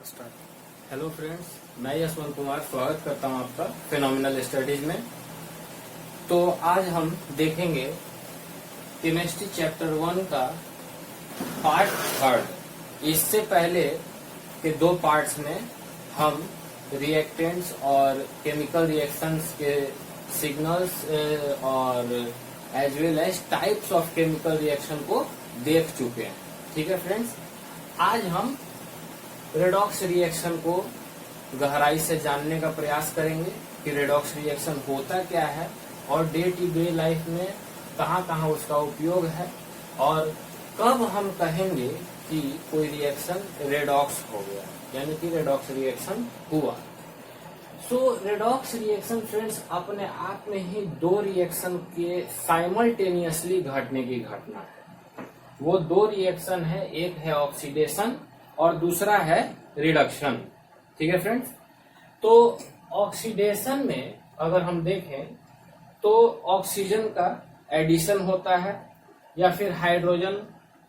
Start. Hello friends, मैं यशवंत कुमार स्वागत करता हूं आपका फिनोमिनल स्टडीज में। तो आज हम देखेंगे केमिस्ट्री चैप्टर 1 का पार्ट 3। इससे पहले के दो पार्ट्स में हम रिएक्टेंट्स और केमिकल रिएक्शंस के सिग्नल्स और as well as types of chemical reaction को देख चुके हैं। ठीक है फ्रेंड्स, आज हम रेडॉक्स रिएक्शन को गहराई से जानने का प्रयास करेंगे कि रेडॉक्स रिएक्शन होता क्या है और डे टू डे लाइफ में कहाँ कहाँ उसका उपयोग है और कब हम कहेंगे कि कोई रिएक्शन रेडॉक्स हो गया, यानी कि रेडॉक्स रिएक्शन हुआ। सो रेडॉक्स रिएक्शन फ्रेंड्स अपने आप में ही दो रिएक्शन के साइमल्टेनियसली घटने की घटना है। वो दो रिएक्शन है, एक है ऑक्सीडेशन और दूसरा है रिडक्शन। ठीक है फ्रेंड्स, तो ऑक्सीडेशन में अगर हम देखें तो ऑक्सीजन का एडिशन होता है या फिर हाइड्रोजन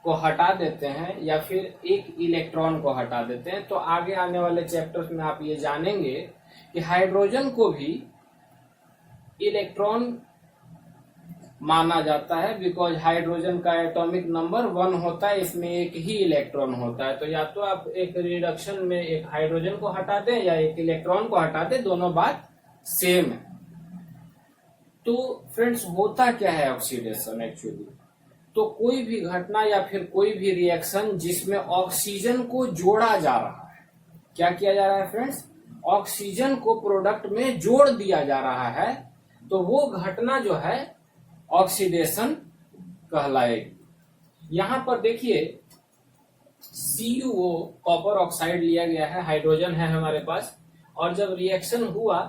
को हटा देते हैं या फिर एक इलेक्ट्रॉन को हटा देते हैं। तो आगे आने वाले चैप्टर्स में आप ये जानेंगे कि हाइड्रोजन को भी इलेक्ट्रॉन माना जाता है, बिकॉज हाइड्रोजन का एटॉमिक नंबर 1 होता है, इसमें एक ही इलेक्ट्रॉन होता है। तो या तो आप एक रिडक्शन में एक हाइड्रोजन को हटा दें या एक इलेक्ट्रॉन को हटा दें, दोनों बात सेम है। तो फ्रेंड्स होता क्या है ऑक्सीडेशन एक्चुअली? तो कोई भी घटना या फिर कोई भी रिएक्शन जिसमें ऑक्सीजन को जोड़ा जा रहा है, क्या किया जा रहा है फ्रेंड्स? ऑक्सीजन को प्रोडक्ट में जोड़ दिया जा रहा है, तो वो घटना जो है ऑक्सीडेशन कहलाएगी। यहां पर देखिए CuO कॉपर ऑक्साइड लिया गया है, हाइड्रोजन है हमारे पास, और जब रिएक्शन हुआ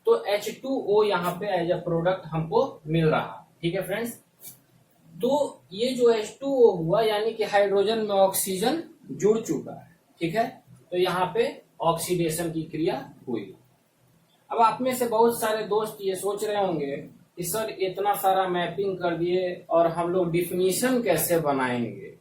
तो H2O यहाँ पे एज अ प्रोडक्ट हमको मिल रहा। ठीक है फ्रेंड्स, तो ये जो H2O हुआ यानी कि हाइड्रोजन में ऑक्सीजन जुड़ चुका है। ठीक है, तो यहाँ पे ऑक्सीडेशन की क्रिया हुई। अब आप में से बहुत सारे दोस्त ये सोच रहे होंगे कि सर इतना सारा मैपिंग कर दिए और हम लोग डिफिनीशन कैसे बनाएंगे?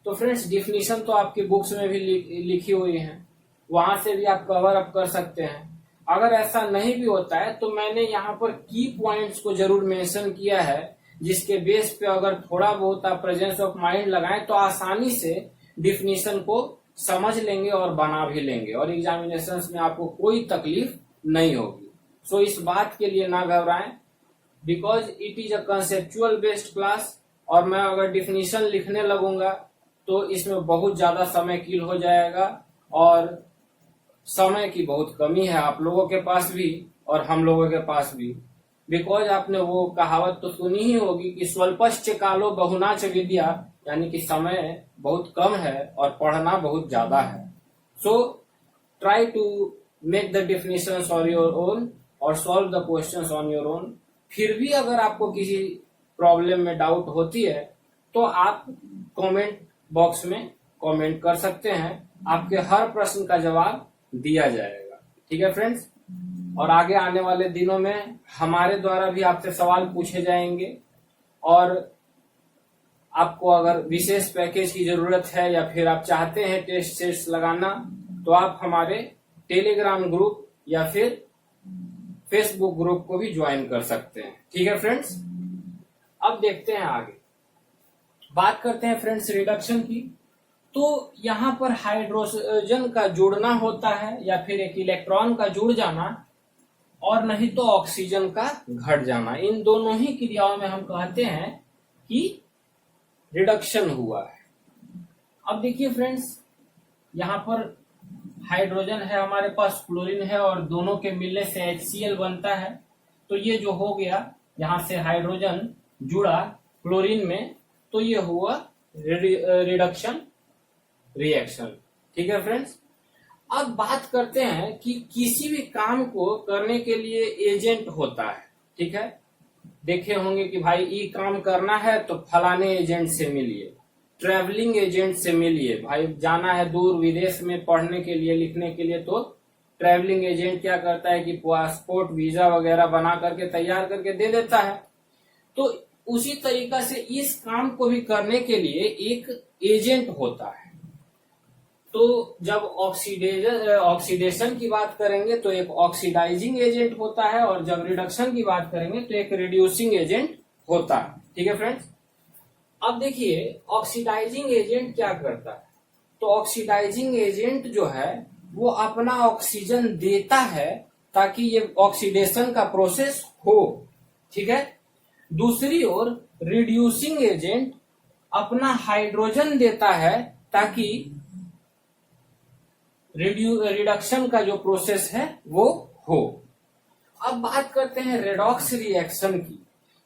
तो फ्रेंड्स डिफिनीशन तो आपकी बुक्स में भी लिखी हुई है, वहां से भी आप कवर अप कर सकते हैं। अगर ऐसा नहीं भी होता है तो मैंने यहाँ पर की पॉइंट्स को जरूर मेंशन किया है, जिसके बेस पे अगर थोड़ा बहुत आप प्रेजेंस ऑफ माइंड लगाएं तो आसानी से डिफिनीशन को समझ लेंगे और बना भी लेंगे और एग्जामिनेशंस में आपको कोई तकलीफ नहीं होगी। सो इस बात के लिए ना घबराएं, because it is a conceptual based class, और मैं अगर डिफिनीशन लिखने लगूंगा तो इसमें बहुत ज्यादा समय किल हो जाएगा और समय की बहुत कमी है आप लोगों के पास भी और हम लोगों के पास भी। बिकॉज आपने वो कहावत तो सुनी ही होगी कि स्वल्पश्च कालो बहुनाच विद्या, यानी कि समय बहुत कम है और पढ़ना बहुत ज्यादा है। So try to make the definitions on your own और solve the questions on your own. फिर भी अगर आपको किसी प्रॉब्लम में डाउट होती है तो आप कमेंट बॉक्स में कमेंट कर सकते हैं, आपके हर प्रश्न का जवाब दिया जाएगा। ठीक है फ्रेंड्स, और आगे आने वाले दिनों में हमारे द्वारा भी आपसे सवाल पूछे जाएंगे, और आपको अगर विशेष पैकेज की जरूरत है या फिर आप चाहते हैं टेस्ट सेट्स लगाना तो आप हमारे टेलीग्राम ग्रुप या फिर फेसबुक ग्रुप को भी ज्वाइन कर सकते हैं। ठीक है फ्रेंड्स, अब देखते हैं आगे, बात करते हैं फ्रेंड्स रिडक्शन की। तो यहाँ पर हाइड्रोजन का जुड़ना होता है या फिर एक इलेक्ट्रॉन का जुड़ जाना, और नहीं तो ऑक्सीजन का घट जाना। इन दोनों ही क्रियाओं में हम कहते हैं कि रिडक्शन हुआ है। अब देखिए फ्रेंड्स, यहाँ पर हाइड्रोजन है हमारे पास, क्लोरीन है, और दोनों के मिलने से HCl बनता है। तो ये जो हो गया, यहाँ से हाइड्रोजन जुड़ा क्लोरीन में, तो ये हुआ रिडक्शन रिएक्शन। ठीक है फ्रेंड्स, अब बात करते हैं कि किसी भी काम को करने के लिए एजेंट होता है। ठीक है, देखे होंगे कि भाई ये काम करना है तो फलाने एजेंट से मिलिए, ट्रैवलिंग एजेंट से मिलिए। भाई जाना है दूर विदेश में पढ़ने के लिए, लिखने के लिए, तो ट्रैवलिंग एजेंट क्या करता है कि पासपोर्ट वीजा वगैरह बना करके तैयार करके दे देता है। तो उसी तरीका से इस काम को भी करने के लिए एक एजेंट होता है। तो जब ऑक्सीडेशन की बात करेंगे तो एक ऑक्सीडाइजिंग एजेंट होता है, और जब रिडक्शन की बात करेंगे तो एक रिड्यूसिंग एजेंट होता है। ठीक है फ्रेंड्स, अब देखिए ऑक्सीडाइजिंग एजेंट क्या करता है। तो ऑक्सीडाइजिंग एजेंट जो है वो अपना ऑक्सीजन देता है ताकि ये ऑक्सीडेशन का प्रोसेस हो। ठीक है, दूसरी ओर रिड्यूसिंग एजेंट अपना हाइड्रोजन देता है ताकि रिडक्शन का जो प्रोसेस है वो हो। अब बात करते हैं रेडॉक्स रिएक्शन की।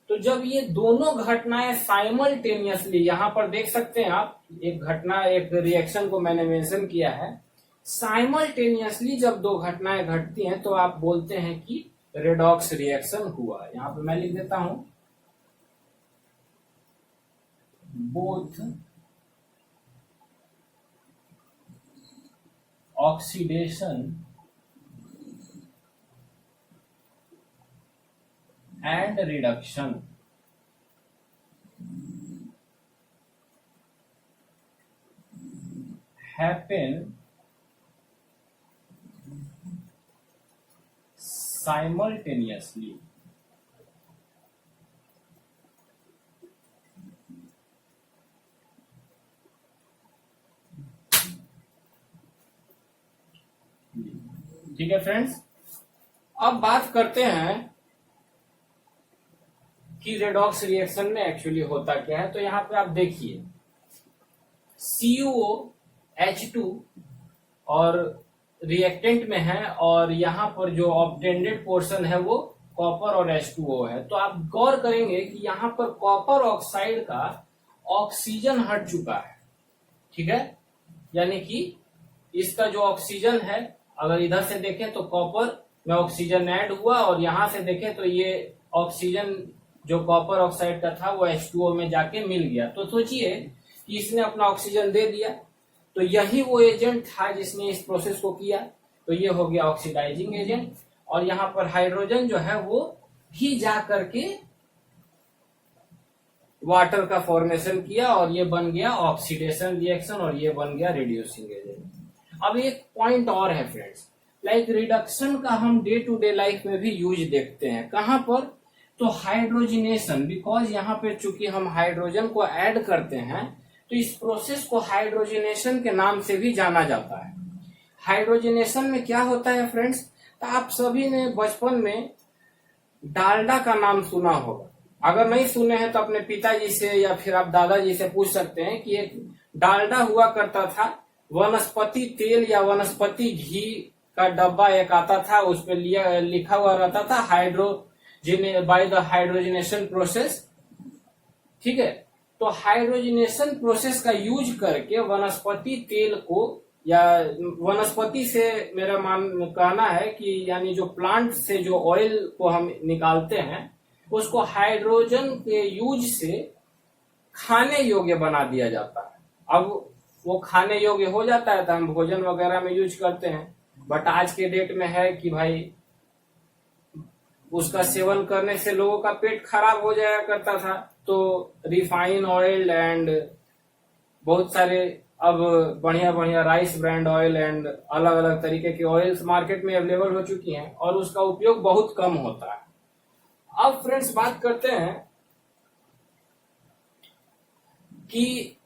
तो जब ये दोनों घटनाएं साइमल्टेनियसली, यहां पर देख सकते हैं आप, एक घटना एक रिएक्शन को मैंने मेंशन किया है, साइमल्टेनियसली जब दो घटनाएं घटती हैं तो आप बोलते हैं कि रेडॉक्स रिएक्शन हुआ। यहां पे मैं लिख देता हूं, both oxidation and reduction happen simultaneously. ठीक है फ्रेंड्स, अब बात करते हैं कि रेडॉक्स रिएक्शन में एक्चुअली होता क्या है। तो यहां पे आप देखिए CuOH2 और रिएक्टेंट में है, और यहां पर जो ऑब्टेंडेड पोर्शन है वो कॉपर और H2O है। तो आप गौर करेंगे कि यहां पर कॉपर ऑक्साइड का ऑक्सीजन हट चुका है। ठीक है, यानी कि इसका जो ऑक्सीजन है, अगर इधर से देखें तो कॉपर में ऑक्सीजन ऐड हुआ, और यहां से देखें तो ये ऑक्सीजन जो कॉपर ऑक्साइड का था वो H2O में जाके मिल गया। तो सोचिए कि इसने अपना ऑक्सीजन दे दिया, तो यही वो एजेंट था जिसने इस प्रोसेस को किया। तो ये हो गया ऑक्सीडाइजिंग एजेंट, और यहाँ पर हाइड्रोजन जो है वो भी जा करके वाटर का फॉर्मेशन किया, और ये बन गया ऑक्सीडेशन रिएक्शन, और ये बन गया रिड्यूसिंग एजेंट। अब एक पॉइंट और है फ्रेंड्स, लाइक रिडक्शन का हम डे टू डे लाइफ में भी यूज देखते हैं। कहां पर? तो हाइड्रोजिनेशन, बिकॉज यहाँ पे चूंकि हम हाइड्रोजन को ऐड करते हैं तो इस प्रोसेस को हाइड्रोजिनेशन के नाम से भी जाना जाता है। हाइड्रोजिनेशन में क्या होता है फ्रेंड्स? तो आप सभी ने बचपन में डालडा का नाम सुना होगा। अगर नहीं सुने हैं तो अपने पिताजी से या फिर आप दादाजी से पूछ सकते हैं कि एक डालडा हुआ करता था, वनस्पति तेल या वनस्पति घी का डब्बा एक आता था, उस पर लिखा हुआ रहता था बाय द हाइड्रोजिनेशन प्रोसेस। ठीक है, तो हाइड्रोजिनेशन प्रोसेस का यूज करके वनस्पति तेल को, या वनस्पति से मेरा कहना है कि यानी जो प्लांट से जो ऑयल को हम निकालते हैं उसको हाइड्रोजन के यूज से खाने योग्य बना दिया जाता है। अब वो खाने योग्य हो जाता है तो हम भोजन वगैरह में यूज करते हैं। बट आज के डेट में है कि भाई उसका सेवन करने से लोगों का पेट खराब हो जाया करता था, तो रिफाइन ऑयल एंड बहुत सारे अब बढ़िया बढ़िया राइस ब्रांड ऑयल एंड अलग अलग तरीके की ऑयल्स मार्केट में अवेलेबल हो चुकी हैं, और उसका उपयोग बहुत कम होता है। अब फ्रेंड्स बात करते हैं कि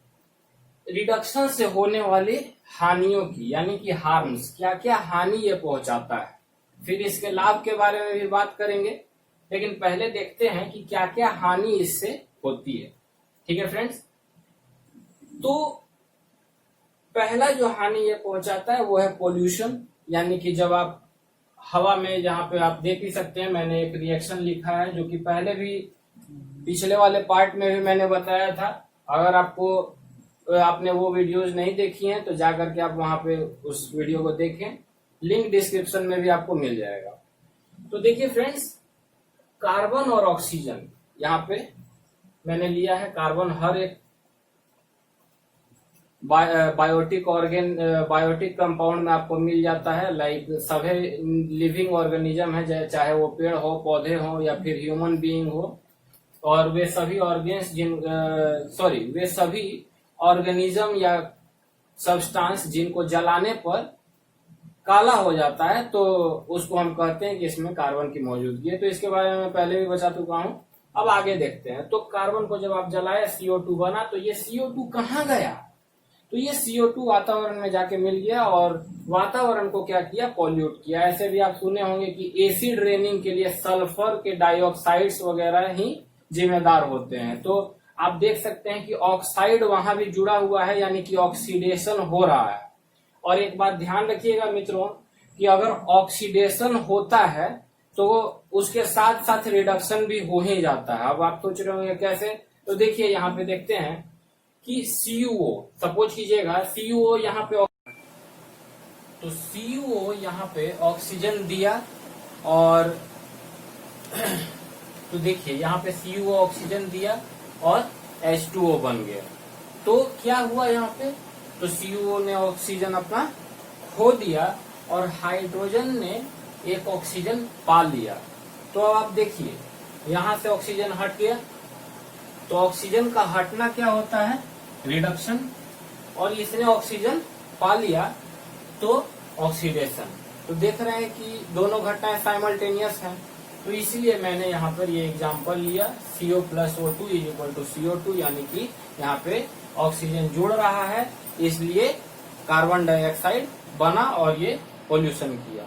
रिडक्शन से होने वाली हानियों की, यानी कि हार्म्स, क्या क्या हानि ये पहुंचाता है। फिर इसके लाभ के बारे में भी बात करेंगे, लेकिन पहले देखते हैं कि क्या क्या हानि इससे होती है। ठीक है फ्रेंड्स, तो पहला जो हानि ये पहुंचाता है वो है पोल्यूशन, यानी कि जब आप हवा में, जहां पे आप देख ही सकते हैं मैंने एक रिएक्शन लिखा है जो कि पहले भी पिछले वाले पार्ट में भी मैंने बताया था। अगर आपने वो वीडियोज नहीं देखी हैं तो जाकर के आप वहां पे उस वीडियो को देखें, लिंक डिस्क्रिप्शन में भी आपको मिल जाएगा। तो देखिए फ्रेंड्स, कार्बन और ऑक्सीजन, यहाँ पे मैंने लिया है कार्बन हर एक बायोटिक कंपाउंड में आपको मिल जाता है। लाइक सभी लिविंग ऑर्गेनिज्म है, चाहे वो पेड़ हो, पौधे हो या फिर ह्यूमन बीइंग हो, और वे सभी ऑर्गेनिज्म या सब्सटेंस जिनको जलाने पर काला हो जाता है, तो उसको हम कहते हैं कि इसमें कार्बन की मौजूदगी है। तो इसके बारे में पहले भी बता चुका हूं, अब आगे देखते हैं। तो कार्बन को जब आप जलाए CO2 बना, तो ये CO2 कहाँ गया? तो ये CO2 वातावरण में जाके मिल गया और वातावरण को क्या किया? पॉल्यूट किया। ऐसे भी आप सुने होंगे कि एसिड रेनिंग के लिए सल्फर के डाइऑक्साइड्स वगैरह ही जिम्मेदार होते हैं। तो आप देख सकते हैं कि ऑक्साइड वहां भी जुड़ा हुआ है, यानी कि ऑक्सीडेशन हो रहा है। और एक बात ध्यान रखिएगा मित्रों कि अगर ऑक्सीडेशन होता है तो उसके साथ साथ रिडक्शन भी हो ही जाता है। अब आप सोच रहे होंगे कैसे? तो देखिए यहाँ पे देखते हैं कि CuO, सपोज कीजिएगा CuO यहाँ पे, तो CuO यहाँ पे ऑक्सीजन दिया और तो देखिए यहाँ पे CuO ऑक्सीजन दिया और H2O बन गया। तो क्या हुआ यहाँ पे? तो CuO ने ऑक्सीजन अपना खो दिया और हाइड्रोजन ने एक ऑक्सीजन पा लिया। तो अब आप देखिए यहां से ऑक्सीजन हट गया, तो ऑक्सीजन का हटना क्या होता है? रिडक्शन। और इसने ऑक्सीजन पा लिया तो ऑक्सीडेशन। तो देख रहे हैं कि दोनों घटनाएं साइमल्टेनियस हैं। तो इसीलिए मैंने यहाँ पर ये एग्जांपल लिया, CO + O2 = CO2, यानी कि यहाँ पे ऑक्सीजन जुड़ रहा है, इसलिए कार्बन डाइऑक्साइड बना और ये पोल्यूशन किया।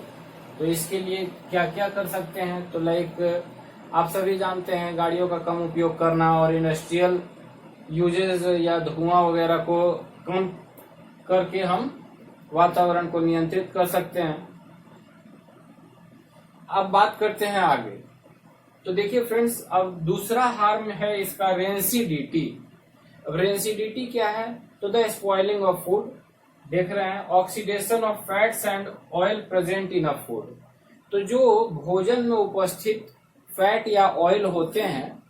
तो इसके लिए क्या क्या कर सकते हैं? तो लाइक आप सभी जानते हैं गाड़ियों का कम उपयोग करना और इंडस्ट्रियल यूजेस या धुआं वगैरह को कम करके हम वातावरण को नियंत्रित कर सकते हैं। अब बात करते हैं आगे। तो देखिए फ्रेंड्स, अब दूसरा हार्म है इसका रेंसिडिटी। अब रेंसिडिटी क्या है? तो द स्पॉइलिंग ऑफ फूड। देख रहे हैं oxidation of fats and oil present in a food. तो जो भोजन में उपस्थित फैट या ऑयल होते हैं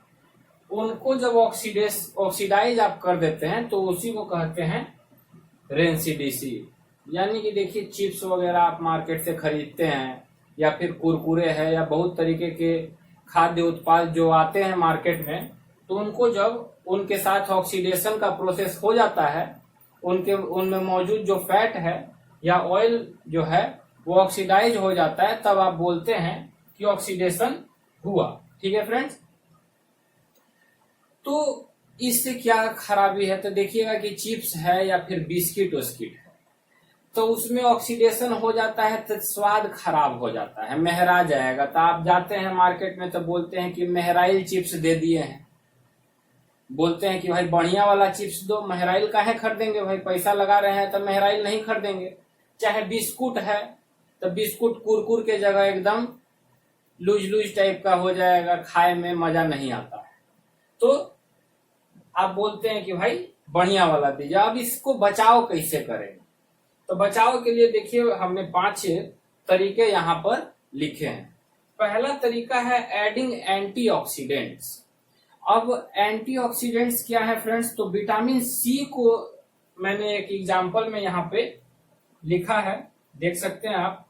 उनको जब ऑक्सीडाइज आप कर देते हैं तो उसी को कहते हैं रेंसिडिटी। यानी कि देखिए चिप्स वगैरह आप मार्केट से खरीदते हैं या फिर कुरकुरे है या बहुत तरीके के खाद्य उत्पाद जो आते हैं मार्केट में, तो उनको जब उनके साथ ऑक्सीडेशन का प्रोसेस हो जाता है, उनमें मौजूद जो फैट है या ऑयल जो है वो ऑक्सीडाइज हो जाता है, तब आप बोलते हैं कि ऑक्सीडेशन हुआ। ठीक है फ्रेंड्स, तो इससे क्या खराबी है? तो देखिएगा कि चिप्स है या फिर बिस्किट है, तो उसमें ऑक्सीडेशन हो जाता है तो स्वाद खराब हो जाता है, महरा जाएगा। तो आप जाते हैं मार्केट में तो बोलते हैं कि महराइल चिप्स दे दिए हैं, बोलते हैं कि भाई बढ़िया वाला चिप्स दो। महराइल काहे खरीदेंगे भाई? पैसा लगा रहे हैं तो महराइल नहीं खरीदेंगे। चाहे बिस्कुट है तो बिस्कुट कुरकुर के जगह एकदम लूज टाइप का हो जाएगा, खाए में मजा नहीं आता है। तो आप बोलते हैं कि भाई बढ़िया वाला दीजिए। अब इसको बचाव कैसे करें? तो बचाव के लिए देखिए हमने 5 तरीके यहाँ पर लिखे हैं। पहला तरीका है एडिंग एंटीऑक्सीडेंट्स। अब एंटीऑक्सीडेंट्स क्या है फ्रेंड्स? तो विटामिन C को मैंने एक एग्जांपल में यहाँ पे लिखा है, देख सकते हैं आप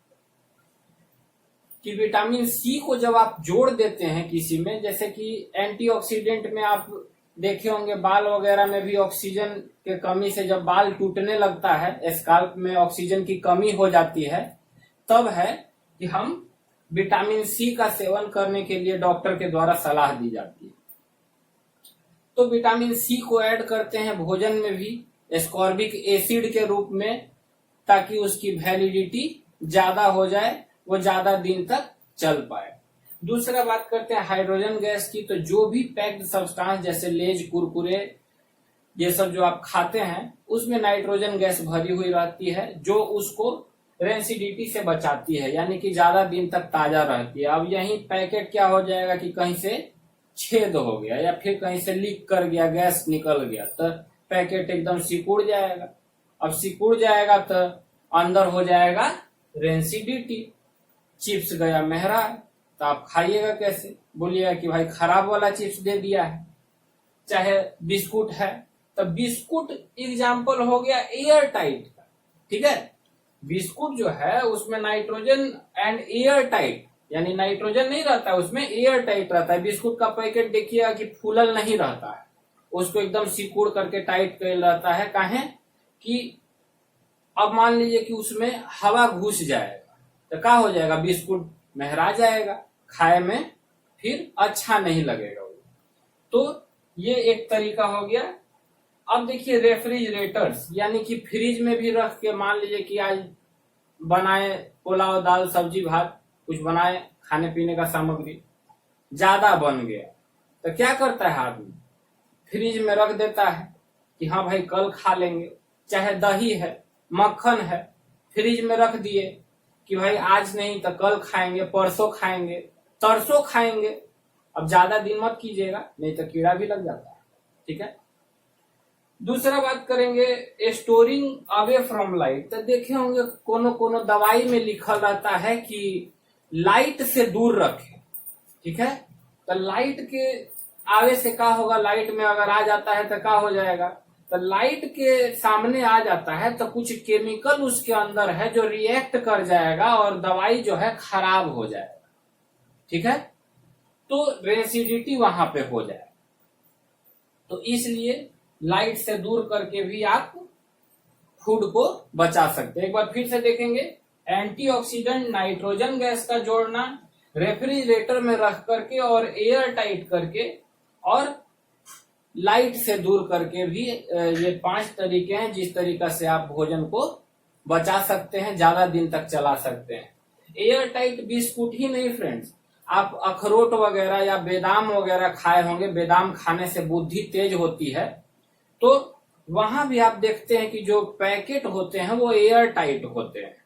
कि विटामिन C को जब आप जोड़ देते हैं किसी में, जैसे कि एंटीऑक्सीडेंट में आप देखे होंगे बाल वगैरह में भी ऑक्सीजन के कमी से जब बाल टूटने लगता है, स्काल्प में ऑक्सीजन की कमी हो जाती है, तब है कि हम विटामिन C का सेवन करने के लिए डॉक्टर के द्वारा सलाह दी जाती है। तो विटामिन C को ऐड करते हैं भोजन में भी एस्कॉर्बिक एसिड के रूप में, ताकि उसकी वैलिडिटी ज्यादा हो जाए, वो ज्यादा दिन तक चल पाए। दूसरा बात करते हैं हाइड्रोजन गैस की। तो जो भी पैक्ड सब्सटेंस जैसे लेज, कुरकुरे, ये सब जो आप खाते हैं उसमें नाइट्रोजन गैस भरी हुई रहती है, जो उसको रेंसिडिटी से बचाती है, यानी कि ज्यादा दिन तक ताजा रहती है। अब यही पैकेट क्या हो जाएगा कि कहीं से छेद हो गया या फिर कहीं से लीक कर गया, गैस निकल गया, तो पैकेट एकदम सिकुड़ जाएगा। अब सिकुड़ जाएगा तो अंदर हो जाएगा रेंसिडिटी, चिप्स गया महरा, तो आप खाइएगा कैसे? बोलिएगा कि भाई खराब वाला चिप्स दे दिया है। चाहे बिस्कुट है तो बिस्कुट एग्जाम्पल हो गया एयर टाइट का, ठीक है। बिस्कुट जो है उसमें नाइट्रोजन एंड एयर टाइट, यानी नाइट्रोजन नहीं रहता है उसमें, एयर टाइट रहता है। बिस्कुट का पैकेट देखिएगा कि फूलल नहीं रहता है, उसको एकदम सिकुड़ करके टाइट कर रहता है। काहे कि अब मान लीजिए कि उसमें हवा घुस जाएगा तो क्या हो जाएगा, बिस्कुट महरा जाएगा, खाए में फिर अच्छा नहीं लगेगा वो। तो ये एक तरीका हो गया। अब देखिए रेफ्रिजरेटर्स, यानी कि फ्रिज में भी रख के मान लीजिए कि आज बनाए पुलाव दाल सब्जी भात कुछ बनाए, खाने पीने का सामग्री ज्यादा बन गया तो क्या करता है आदमी, फ्रिज में रख देता है कि हाँ भाई कल खा लेंगे। चाहे दही है, मक्खन है, फ्रिज में रख दिए कि भाई आज नहीं तो कल खाएंगे, परसों खाएंगे, तरसों खाएंगे। अब ज्यादा दिन मत कीजिएगा नहीं तो कीड़ा भी लग जाता है। ठीक है। दूसरा बात करेंगे स्टोरिंग अवे फ्रॉम लाइट। तो देखे होंगे कोनो कोनो दवाई में लिखा रहता है कि लाइट से दूर रखें। ठीक है। तो लाइट के आवे से क्या होगा, लाइट में अगर आ जाता है तो क्या हो जाएगा, तो लाइट के सामने आ जाता है तो कुछ केमिकल उसके अंदर है जो रिएक्ट कर जाएगा और दवाई जो है खराब हो जाएगा। ठीक है। तो रेसिडिटी वहां पे हो जाएगा। तो इसलिए लाइट से दूर करके भी आप फूड को बचा सकते हैं। एक बार फिर से देखेंगे, एंटीऑक्सीडेंट नाइट्रोजन गैस का जोड़ना, रेफ्रिजरेटर में रख करके और एयर टाइट करके और लाइट से दूर करके भी, ये 5 तरीके हैं जिस तरीका से आप भोजन को बचा सकते हैं, ज्यादा दिन तक चला सकते हैं। एयर टाइट बिस्कुट ही नहीं फ्रेंड्स, आप अखरोट वगैरह या बादाम वगैरह खाए होंगे। बादाम खाने से बुद्धि तेज होती है, तो वहां भी आप देखते हैं कि जो पैकेट होते हैं वो एयर टाइट होते हैं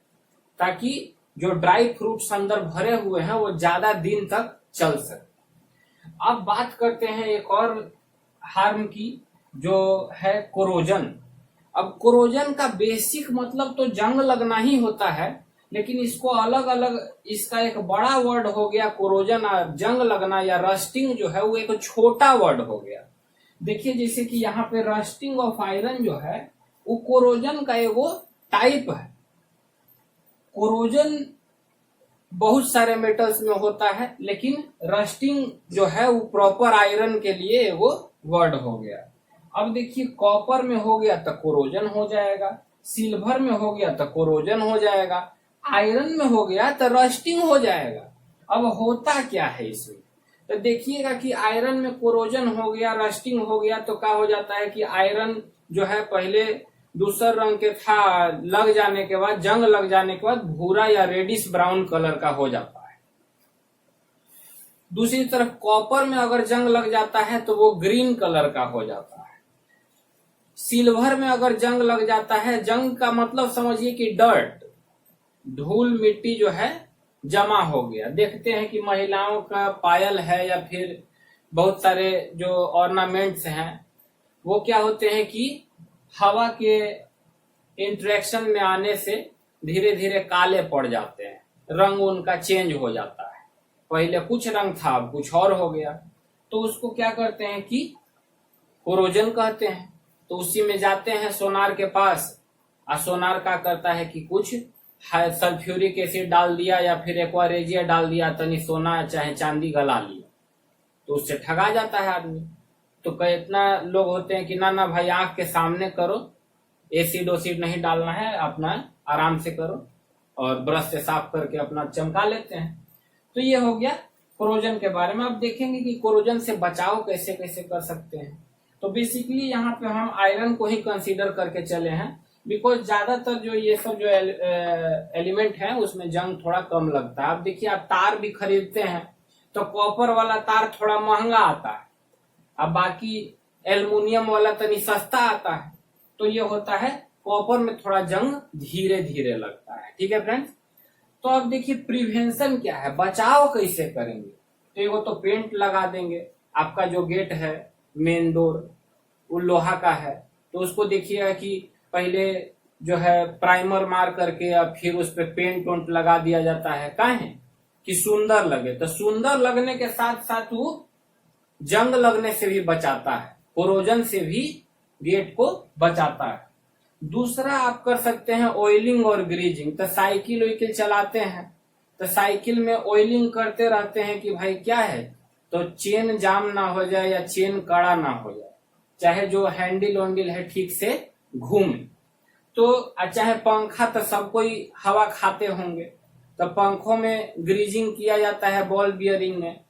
ताकि जो ड्राई फ्रूट्स अंदर भरे हुए हैं वो ज्यादा दिन तक चल सके। अब बात करते हैं एक और हार्म की, जो है कोरोजन। अब कोरोजन का बेसिक मतलब तो जंग लगना ही होता है, लेकिन इसको अलग अलग, इसका एक बड़ा वर्ड हो गया कोरोजन, जंग लगना या रस्टिंग जो है वो एक छोटा वर्ड हो गया। देखिए जैसे कि यहाँ पे रस्टिंग ऑफ आयरन जो है वो कोरोजन का एगो टाइप है। कोरोजन बहुत सारे मेटल्स में होता है, लेकिन रस्टिंग जो है वो प्रॉपर आयरन के लिए एगो वर्ड हो गया। अब देखिए कॉपर में हो गया तो कोरोजन हो जाएगा, सिल्वर में हो गया तो कोरोजन हो जाएगा, आयरन में हो गया तो रस्टिंग हो जाएगा। अब होता क्या है इसमें, तो देखिएगा कि आयरन में कोरोजन हो गया, रस्टिंग हो गया तो क्या हो जाता है कि आयरन जो है पहले दूसर रंग के था, लग जाने के बाद, जंग लग जाने के बाद भूरा या रेडिश ब्राउन कलर का हो जाता है। दूसरी तरफ कॉपर में अगर जंग लग जाता है तो वो ग्रीन कलर का हो जाता है। सिल्वर में अगर जंग लग जाता है, जंग का मतलब समझिए कि डर्ट, धूल मिट्टी जो है जमा हो गया। देखते हैं कि महिलाओं का पायल है या फिर बहुत सारे जो ऑर्नामेंट्स हैं वो क्या होते हैं कि हवा के इंटरेक्शन में आने से धीरे धीरे काले पड़ जाते हैं, रंग उनका चेंज हो जाता है। पहले कुछ रंग था अब कुछ और हो गया, तो उसको क्या करते हैं कि कोरोजन कहते हैं। तो उसी में जाते हैं सोनार के पास, और सोनार क्या करता है कि कुछ सल्फ्यूरिक एसिड डाल दिया या फिर एक्वारेजिया डाल दिया, तनी सोना चाहे चांदी गला लिया, तो उससे ठगा जाता है आदमी। तो कितना लोग होते हैं कि ना ना भाई आंख के सामने करो, एसिड ओसिड नहीं डालना है, अपना आराम से करो, और ब्रश से साफ करके अपना चमका लेते हैं। तो ये हो गया कोरोजन के बारे में। अब देखेंगे कि कोरोजन से बचाव कैसे कैसे कर सकते हैं। तो बेसिकली यहाँ पे हम आयरन को ही कंसीडर करके चले हैं, बिकॉज ज्यादातर जो ये सब जो एलिमेंट है उसमें जंग थोड़ा कम लगता है। अब देखिए आप तार भी खरीदते हैं तो कॉपर वाला तार थोड़ा महंगा आता है, अब बाकी एल्युमिनियम वाला तनी सस्ता आता है। तो ये होता है कॉपर में थोड़ा जंग धीरे धीरे लगता है। ठीक है फ्रेंड्स। तो अब देखिए प्रिवेंशन क्या है, बचाव कैसे करेंगे। तो एगो तो पेंट लगा देंगे, आपका जो गेट है मेन डोर वो लोहा का है तो उसको देखिएगा कि पहले जो है प्राइमर मार करके अब फिर उस पर पेंट वेंट लगा दिया जाता है, काहे कि सुंदर लगे। तो सुंदर लगने के साथ साथ वो जंग लगने से भी बचाता है, कोरोजन से भी गेट को बचाता है। दूसरा आप कर सकते हैं ऑयलिंग और ग्रीजिंग। तो साइकिल वाइकिल चलाते हैं तो साइकिल में ऑयलिंग करते रहते हैं कि भाई क्या है, तो चेन जाम ना हो जाए या चेन कड़ा ना हो जाए, चाहे जो हैंडल वैंडल है ठीक से घूमे। तो चाहे पंखा, तो सब कोई हवा खाते होंगे, तो पंखों में ग्रीजिंग किया जाता है बॉल बियरिंग में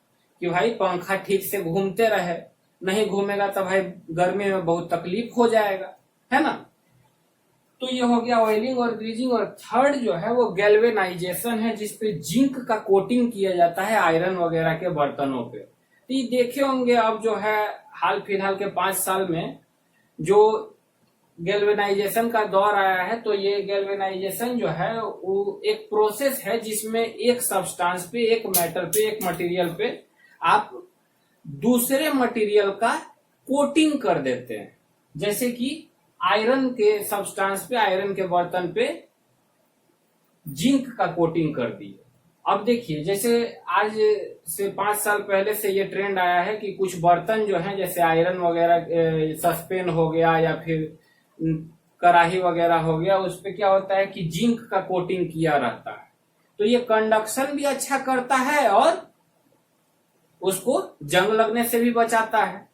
कि भाई पंखा ठीक से घूमते रहे, नहीं घूमेगा तो भाई गर्मी में बहुत तकलीफ हो जाएगा, है ना। तो ये हो गया ऑयलिंग और ग्रीजिंग। और थर्ड जो है वो गैल्वेनाइजेशन है, जिसपे जिंक का कोटिंग किया जाता है आयरन वगैरह के बर्तनों पे। तो ये देखे होंगे अब जो है हाल फिलहाल के 5 साल में जो गैल्वेनाइजेशन का दौर आया है, तो ये गैल्वेनाइजेशन जो है वो एक प्रोसेस है जिसमें एक सब्सटेंस पे, एक मैटर पे, एक मटेरियल पे आप दूसरे मटेरियल का कोटिंग कर देते हैं। जैसे कि आयरन के सब्सटेंस पे, आयरन के बर्तन पे जिंक का कोटिंग कर दी। अब देखिए, जैसे आज से 5 साल पहले से ये ट्रेंड आया है कि कुछ बर्तन जो हैं, जैसे आयरन वगैरह, सस्पेन हो गया या फिर कढ़ाई वगैरह हो गया, उस पे क्या होता है कि जिंक का कोटिंग किया रहता है। तो ये कंडक्शन भी अच्छा करता है और उसको जंग लगने से भी बचाता है।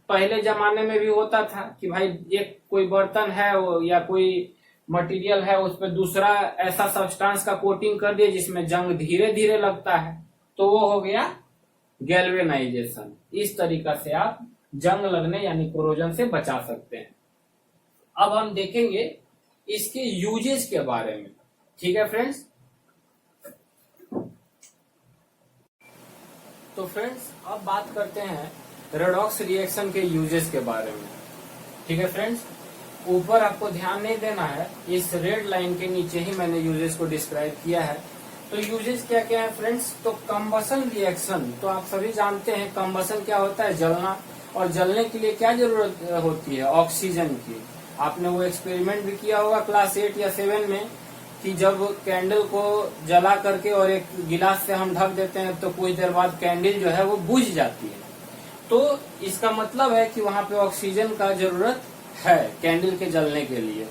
पहले जमाने में भी होता था कि भाई एक कोई बर्तन है वो या कोई मटेरियल है, उस पर दूसरा ऐसा सब्सटेंस का कोटिंग कर दिया जिसमें जंग धीरे धीरे लगता है, तो वो हो गया गैल्वेनाइजेशन। इस तरीका से आप जंग लगने यानी कोरोजन से बचा सकते हैं। अब हम देखेंगे इसके यूजेस के बारे में, ठीक है फ्रेंड्स। तो फ्रेंड्स अब बात करते हैं रेडॉक्स रिएक्शन के यूजेस के बारे में, ठीक है फ्रेंड्स। ऊपर आपको ध्यान नहीं देना है, इस रेड लाइन के नीचे ही मैंने यूजेस को डिस्क्राइब किया है। तो यूजेस क्या क्या है फ्रेंड्स। तो कंबसन रिएक्शन, तो आप सभी जानते हैं कंबसन क्या होता है, जलना। और जलने के लिए क्या जरूरत होती है, ऑक्सीजन की। आपने वो एक्सपेरिमेंट भी किया होगा क्लास 8 या 7 में कि जब कैंडल को जला करके और एक गिलास से हम ढक देते हैं तो कुछ देर बाद कैंडल जो है वो बुझ जाती है। तो इसका मतलब है कि वहां पे ऑक्सीजन का जरूरत है कैंडल के जलने के लिए।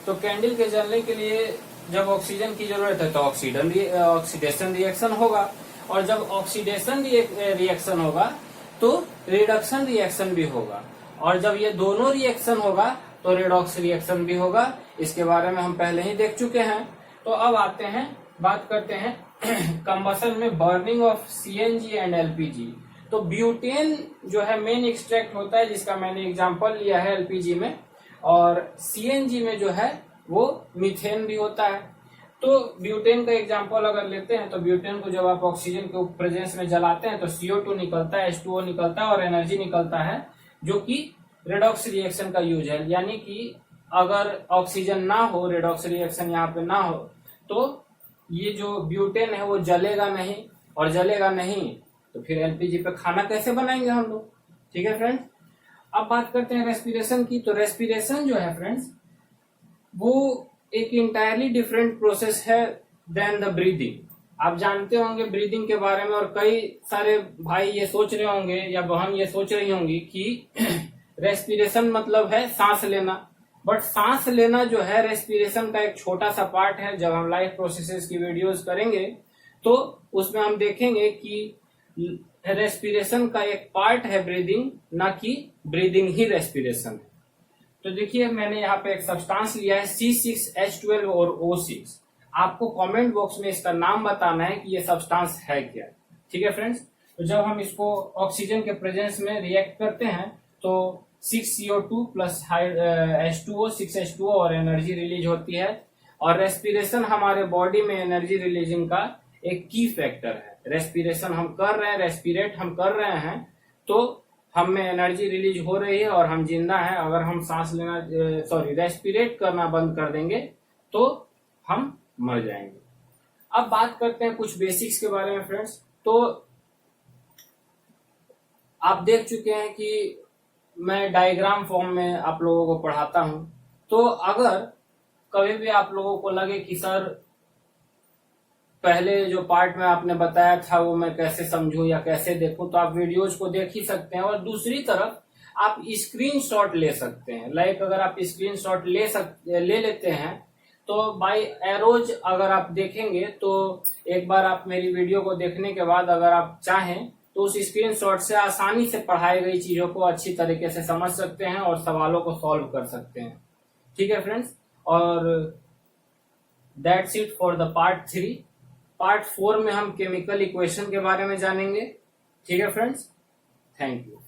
तो कैंडल के जलने के लिए जब ऑक्सीजन की जरूरत है तो ऑक्सीडेशन रिएक्शन होगा, और जब ऑक्सीडेशन रिएक्शन होगा तो रिडक्शन रिएक्शन भी होगा, और जब ये दोनों रिएक्शन होगा तो रेडॉक्स रिएक्शन भी होगा। इसके बारे में हम पहले ही देख चुके हैं। तो अब आते हैं, बात करते हैं कंबसन में burning of CNG and LPG. तो ब्यूटेन जो है मेन एक्सट्रैक्ट होता है, जिसका मैंने एग्जांपल लिया है एलपीजी में, और सीएनजी में जो है वो मीथेन भी होता है। तो ब्यूटेन का एग्जांपल अगर लेते हैं तो ब्यूटेन को जब आप ऑक्सीजन के प्रेजेंस में जलाते हैं तो CO2 निकलता है, H2O निकलता है और एनर्जी निकलता है, जो कि रेडॉक्स रिएक्शन का यूज है। यानी कि अगर ऑक्सीजन ना हो, रेडॉक्स रिएक्शन यहाँ पे ना हो, तो ये जो ब्यूटेन है वो जलेगा नहीं, और जलेगा नहीं तो फिर एलपीजी पे खाना कैसे बनाएंगे हम लोग, ठीक है फ्रेंड्स। अब बात करते हैं रेस्पिरेशन की। तो रेस्पिरेशन जो है फ्रेंड्स वो एक इंटायरली डिफरेंट प्रोसेस है देन द ब्रीदिंग। आप जानते होंगे ब्रीदिंग के बारे में, और कई सारे भाई ये सोच रहे होंगे या बहन ये सोच रही होंगी कि रेस्पिरेशन मतलब है सांस लेना। बट सांस लेना जो है रेस्पिरेशन का एक छोटा सा पार्ट है। जब हम लाइफ प्रोसेसेस की वीडियोस करेंगे तो उसमें हम देखेंगे कि रेस्पिरेशन का एक पार्ट है ब्रीदिंग, ना कि ब्रीदिंग ही रेस्पिरेशन है। तो देखिए मैंने यहाँ पे एक सब्सटेंस लिया है C6H12 और O6। आपको कमेंट बॉक्स में इसका नाम बताना है कि ये सब्सटेंस है क्या, ठीक है फ्रेंड्स। तो जब हम इसको ऑक्सीजन के प्रेजेंस में रिएक्ट करते हैं तो 6CO2 प्लस H2O 6H2O और एनर्जी रिलीज होती है। और रेस्पिरेशन हमारे बॉडी में एनर्जी रिलीजिंग का एक की फैक्टर है। रेस्पिरेशन हम कर रहे हैं, रेस्पिरेट हम कर रहे हैं, तो हम में एनर्जी रिलीज हो रही है और हम जिंदा हैं। अगर हम सांस लेना रेस्पिरेट करना बंद कर देंगे तो हम मर जाएंगे। अब बात करते हैं कुछ बेसिक्स के बारे में फ्रेंड्स। तो आप देख चुके हैं कि मैं डायग्राम फॉर्म में आप लोगों को पढ़ाता हूं। तो अगर कभी भी आप लोगों को लगे कि सर पहले जो पार्ट में आपने बताया था वो मैं कैसे समझूं या कैसे देखूं, तो आप वीडियोज को देख ही सकते हैं। और दूसरी तरफ आप स्क्रीनशॉट ले सकते हैं। लाइक अगर आप स्क्रीनशॉट ले लेते हैं तो बाय एरोज अगर आप देखेंगे तो एक बार आप मेरी वीडियो को देखने के बाद अगर आप चाहें तो उस स्क्रीनशॉट से आसानी से पढ़ाई गई चीजों को अच्छी तरीके से समझ सकते हैं और सवालों को सॉल्व कर सकते हैं, ठीक है फ्रेंड्स। और that's it for the part 3। Part 4 में हम केमिकल इक्वेशन के बारे में जानेंगे। ठीक है फ्रेंड्स, थैंक यू।